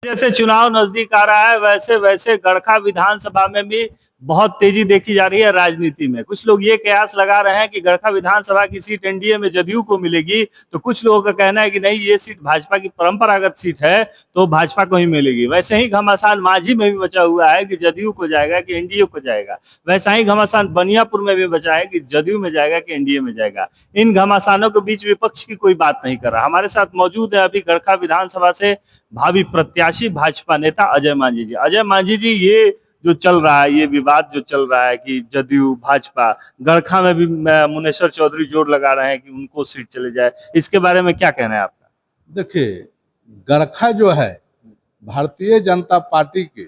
जैसे चुनाव नजदीक आ रहा है वैसे वैसे गड़खा विधानसभा में भी बहुत तेजी देखी जा रही है राजनीति में। कुछ लोग ये कयास लगा रहे हैं कि गड़खा विधानसभा की सीट एनडीए में जदयू को मिलेगी, तो कुछ लोगों का कहना है कि नहीं, ये सीट भाजपा की परंपरागत सीट है तो भाजपा को ही मिलेगी। वैसे ही घमासान मांझी में भी बचा हुआ है कि जदयू को जाएगा कि एनडीए को जाएगा। वैसा ही घमासान बनियापुर में भी बचा है कि जदयू में जाएगा कि एनडीए में जाएगा। इन घमासानों के बीच विपक्ष की कोई बात नहीं कर रहा। हमारे साथ मौजूद है अभी गड़खा विधानसभा से भावी प्रत्याशी भाजपा नेता अजय मांझी जी। अजय मांझी जी, ये जो चल रहा है, ये विवाद जो चल रहा है कि जदयू भाजपा, गड़खा में भी मुनेश्वर चौधरी जोर लगा रहे हैं कि उनको सीट चले जाए, इसके बारे में क्या कहना है आपका? देखिए, गड़खा जो है भारतीय जनता पार्टी के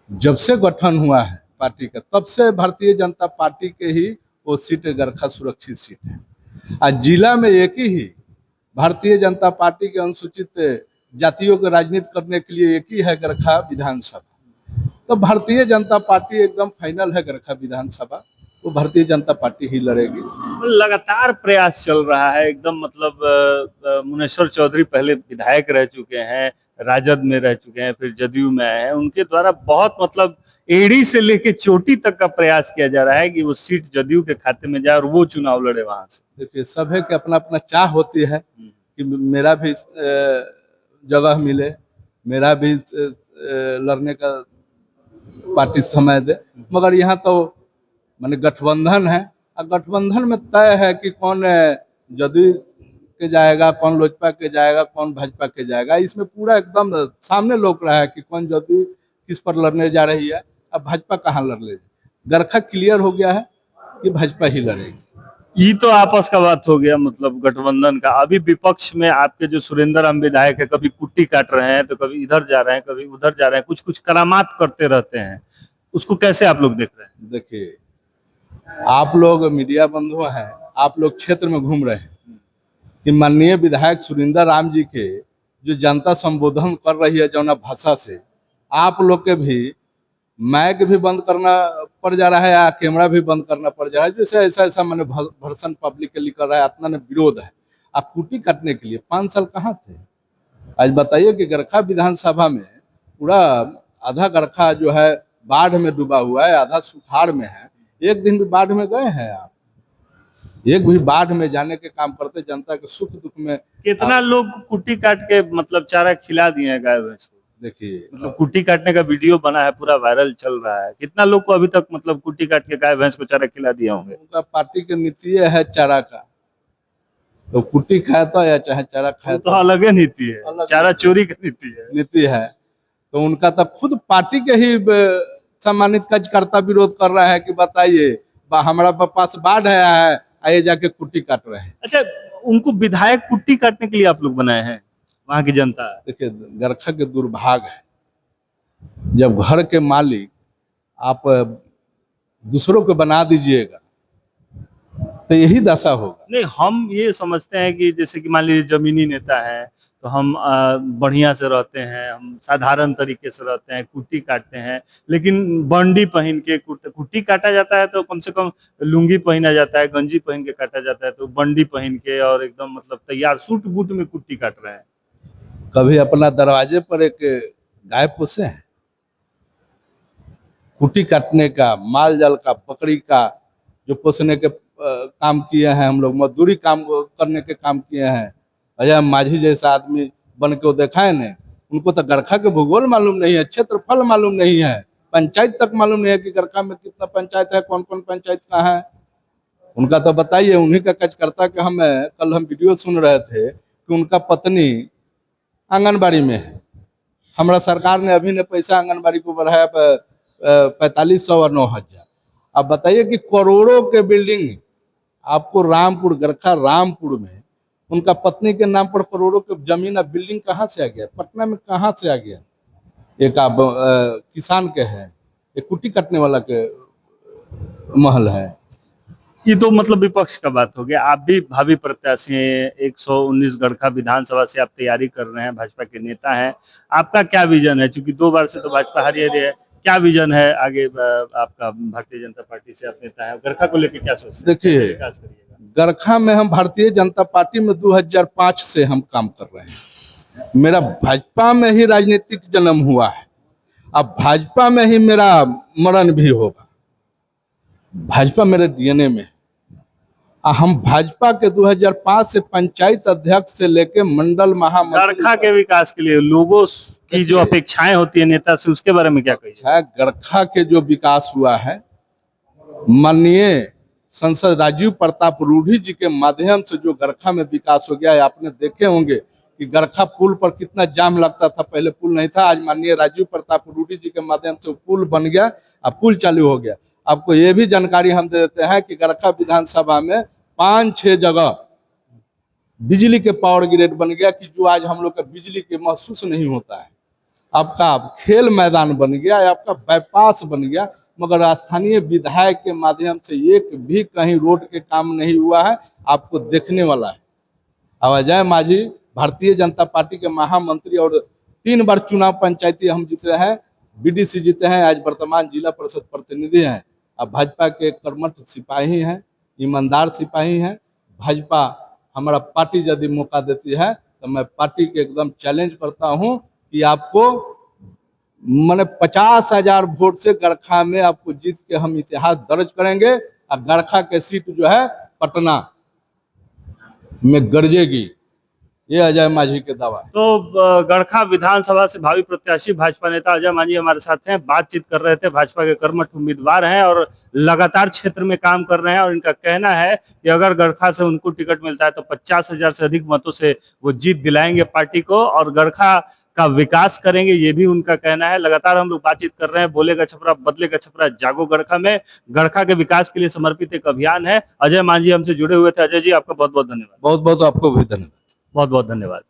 जब से गठन हुआ है पार्टी का, तब से भारतीय जनता पार्टी के ही वो सीट गड़खा सुरक्षित सीट है। आज जिला में एक ही भारतीय जनता पार्टी के अनुसूचित जातियों को राजनीति करने के लिए एक ही है गड़खा विधानसभा। तो भारतीय जनता पार्टी एकदम फाइनल है गड़खा विधानसभा, वो भारतीय जनता पार्टी ही लड़ेगी। लगातार प्रयास चल रहा है एकदम, मतलब मुनेश्वर चौधरी पहले विधायक रह चुके हैं, राजद में रह चुके हैं, फिर जदयू में आए हैं। उनके द्वारा बहुत मतलब एड़ी से लेके चोटी तक का प्रयास किया जा रहा है कि वो सीट जदयू के खाते में जाए और वो चुनाव लड़े वहां से। देखिए, सब है कि अपना अपना चाह होती है कि मेरा भी जगह मिले, मेरा भी लड़ने का पार्टी समय दे। मगर यहाँ तो माने गठबंधन है, और गठबंधन में तय है कि कौन जदयू के जाएगा, कौन लोजपा के जाएगा, कौन भाजपा के जाएगा। इसमें पूरा एकदम सामने लोक रहा है कि कौन जदयू किस पर लड़ने जा रही है, अब भाजपा कहाँ लड़ ले। गड़खा क्लियर हो गया है कि भाजपा ही लड़ेगी। ये तो आपस का बात हो गया, मतलब गठबंधन का। अभी विपक्ष में आपके जो सुरेंद्र हम विधायक है, कभी कुट्टी काट रहे हैं, तो कभी इधर जा रहे हैं, कभी उधर जा रहे हैं, कुछ कुछ करामात करते रहते हैं। उसको कैसे आप लोग देख रहे हैं? देखिए, आप लोग मीडिया बंधु हैं, आप लोग क्षेत्र में घूम रहे हैं कि माननीय विधायक सुरेंद्र राम जी के जो जनता संबोधन कर रही है जौना भाषा से, आप लोग के भी माइक भी बंद करना पड़ जा रहा है या कैमरा भी बंद करना पड़ जा रहा है। जैसे ऐसा मैंने भर्सन पब्लिक के लिए कर रहा है, इतना ने विरोध है। आप कुटी काटने के लिए 5 साल कहाँ थे? आज बताइए कि गड़खा विधानसभा में पूरा आधा गड़खा जो है बाढ़ में डूबा हुआ है, आधा सुखाड़ में है। एक दिन भी बाढ़ में गए हैं आप? एक भी बाढ़ में जाने के काम करते, जनता के सुख दुख में। कितना लोग कुट्टी काट के मतलब चारा खिला दिए हैं गाय भैंस को? देखिए, मतलब कुट्टी काटने का वीडियो बना है, पूरा वायरल चल रहा है। कितना लोग को अभी तक मतलब कुट्टी काट के गाय भैंस को चारा खिला दिया होंगे? उनका पार्टी की नीति है चारा का, तो कुट्टी खाता या चाहे चारा खाए तो अलग ही नीति है, चारा चोरी की नीति है। तो उनका तो खुद पार्टी के ही सम्मानित कार्यकर्ता विरोध कर रहा है कि बताइए हमारा पास बाढ़ आया है, आइए जाके कुट्टी काट रहे हैं। अच्छा, उनको विधायक कुट्टी काटने के लिए आप लोग बनाए हैं वहां की जनता? देखिए, गड़खा के दुर्भाग्य है, जब घर के मालिक आप दूसरों को बना दीजिएगा तो यही दशा होगा। नहीं, हम ये समझते हैं कि जैसे कि मान लीजिए जमीनी नेता है तो हम बढ़िया से रहते हैं, हम साधारण तरीके से रहते हैं, कुट्टी काटते हैं। लेकिन बंडी पहन के कुट्टी काटा जाता है तो कम से कम लुंगी पहना जाता है, गंजी पहन के काटा जाता है, तो बंडी पहन के और एकदम मतलब तैयार सूट बूट में कुट्टी काट रहे हैं। कभी अपना दरवाजे पर एक गाय पोसे हैं? कुट्टी काटने का, माल जाल का, बकरी का जो पोसने के काम किए हैं हम लोग, मजदूरी काम करने के काम किए हैं। अजय मांझी जैसा आदमी बन के वो दिखाए ने, उनको तो गड़खा के भूगोल मालूम नहीं है, क्षेत्रफल मालूम नहीं है, पंचायत तक मालूम नहीं है कि गड़खा में कितना पंचायत है, कौन कौन पंचायत कहाँ है। उनका तो बताइए। उन्हीं का कार्यकर्ता के कल हम वीडियो सुन रहे थे कि उनका पत्नी आंगनबाड़ी में है। हमारा सरकार ने अभी ने पैसा आंगनबाड़ी को बढ़ाया 4500 और 9000। अब बताइए कि करोड़ों के बिल्डिंग आपको रामपुर, गड़खा रामपुर में उनका पत्नी के नाम पर करोड़ों के जमीन, अब बिल्डिंग कहाँ से आ गया? पटना में कहाँ से आ गया? एक आप किसान के है, एक कुट्टी काटने वाला के महल है। ये तो मतलब विपक्ष का बात हो गया। आप भी भावी प्रत्याशी हैं, 119 गड़खा विधानसभा से आप तैयारी कर रहे हैं, भाजपा के नेता हैं। आपका क्या विजन है? क्योंकि 2 बार से तो भाजपा हारी है, क्या विजन है आगे आपका? भारतीय जनता पार्टी से आप नेता है, गड़खा को लेकर क्या सोचते हैं? देखिए, गड़खा में हम भारतीय जनता पार्टी में 2005 से हम काम कर रहे हैं। मेरा भाजपा में ही राजनीतिक जन्म हुआ है, अब भाजपा में ही मेरा मरण भी होगा। भाजपा मेरे डीएनए में है। हम भाजपा के 2005 से पंचायत अध्यक्ष से लेके मंडल महामंत्री गड़खा के विकास के लिए लोगों की जो अपेक्षाएं होती है नेता से, उसके बारे में क्या कहिए? है। गड़खा के जो विकास हुआ है, माननीय सांसद राजीव प्रताप रूढ़ी जी के माध्यम से जो गड़खा में विकास हो गया है, आपने देखे होंगे कि गड़खा पुल पर कितना जाम लगता था, पहले पुल नहीं था। आज माननीय राजीव प्रताप रूढ़ी जी के माध्यम से पुल बन गया, अब पुल चालू हो गया। आपको ये भी जानकारी हम दे देते हैं कि गड़खा विधानसभा में 5-6 जगह बिजली के पावर ग्रिड बन गया, कि जो आज हम लोग का बिजली के महसूस नहीं होता है। आपका खेल मैदान बन गया, आपका बाईपास बन गया, मगर स्थानीय विधायक के माध्यम से एक भी कहीं रोड के काम नहीं हुआ है। आपको देखने वाला है। अब अजय माझी भारतीय जनता पार्टी के महामंत्री और 3 बार चुनाव पंचायती हम जीते हैं, बीडीसी जीते हैं, आज वर्तमान जिला परिषद प्रतिनिधि हैं। अब भाजपा के कर्मठ सिपाही हैं, ईमानदार सिपाही हैं। भाजपा हमारा पार्टी यदि मौका देती है तो मैं पार्टी के एकदम चैलेंज करता हूं कि आपको मैंने 50,000 वोट से गड़खा में आपको जीत के हम इतिहास दर्ज करेंगे। और गड़खा के सीट जो है पटना में गरजेगी, ये अजय माझी के दावा है। तो गड़खा विधानसभा से भावी प्रत्याशी भाजपा नेता अजय माझी हमारे साथ हैं, बातचीत कर रहे थे। भाजपा के कर्मठ उम्मीदवार हैं और लगातार क्षेत्र में काम कर रहे हैं, और इनका कहना है कि अगर गड़खा से उनको टिकट मिलता है तो 50,000 से अधिक मतों से वो जीत दिलाएंगे पार्टी को, और गड़खा का विकास करेंगे, ये भी उनका कहना है। लगातार हम लोग बातचीत कर रहे हैं। बोलेगा छपरा बदलेगा छपरा जागो गड़खा में गड़खा के विकास के लिए समर्पित एक अभियान है। अजय माझी हमसे जुड़े हुए थे। अजय जी, आपका बहुत बहुत धन्यवाद। बहुत बहुत आपको भी धन्यवाद। बहुत बहुत धन्यवाद।